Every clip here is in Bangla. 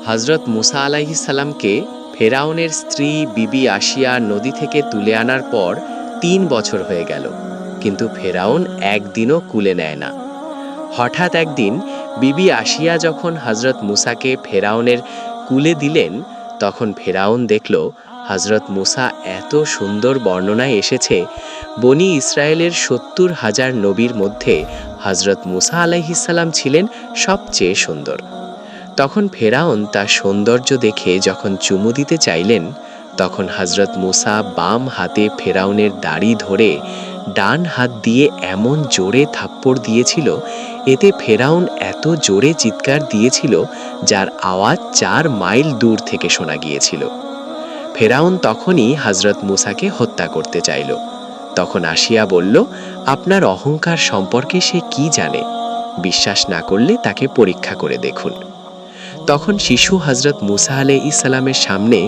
হযরত মুসা আলাইহিস সালামকে ফেরাউনের স্ত্রী বিবি আসিয়া নদী থেকে তুলে আনার পর ৩ বছর হয়ে গেল, কিন্তু ফেরাউন একদিনও কুলে নেয় না। হঠাৎ একদিন বিবি আসিয়া যখন হযরত মুসাকে ফেরাউনের কুলে দিলেন, তখন ফেরাউন দেখল হযরত মুসা এত সুন্দর বর্ণনায় এসেছে, বনি ইসরায়েলের ৭০,০০০ নবীর মধ্যে হযরত মুসা আলাইহিস সালাম ছিলেন সবচেয়ে সুন্দর। তখন ফেরাউন তার সৌন্দর্য দেখে যখন চুমু দিতে চাইলেন, তখন হযরত মুসা বাম হাতে ফেরাউনের দাড়ি ধরে ডান হাত দিয়ে এমন জোরে থাপ্পড় দিয়েছিল, এতে ফেরাউন এত জোরে চিৎকার দিয়েছিল যার আওয়াজ ৪ মাইল দূর থেকে শোনা গিয়েছিল। ফেরাউন তখনই হযরত মুসাকে হত্যা করতে চাইল। তখন আসিয়া বলল, আপনার অহংকার সম্পর্কে সে কি জানে? বিশ্বাস না করলে তাকে পরীক্ষা করে দেখুন। তখন শিশু হযরত মুসা আলাইহিস সালামের সামনে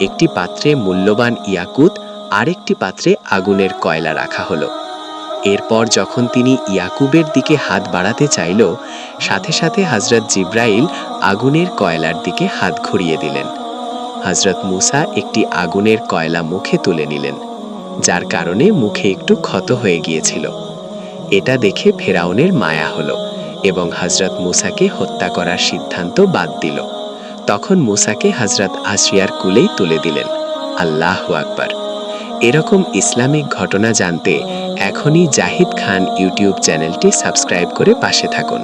একটি পাত্রে মূল্যবান ইয়াকুত, আরেকটি পাত্রে আগুনের কয়লা রাখা হলো। এরপর যখন তিনি ইয়াকুবের দিকে হাত বাড়াতে চাইল, সাথে সাথে হযরত জিব্রাইল আগুনের কয়লার দিকে হাত ঘুরিয়ে দিলেন। হযরত মুসা একটি আগুনের কয়লা মুখে তুলে নিলেন, যার কারণে মুখে একটু ক্ষত হয়ে গিয়েছিল। এটা দেখে ফেরাউনের মায়া হলো এবং হযরত মুসাকে হত্যা করার সিদ্ধান্ত বাদ দিল। তখন মুসাকে হযরত আসিয়ার কুলেই তুলে দিলেন। আল্লাহু আকবার। এরকম ইসলামিক ঘটনা জানতে এখনই জাহিদ খান ইউটিউব চ্যানেলটি সাবস্ক্রাইব করে পাশে থাকুন।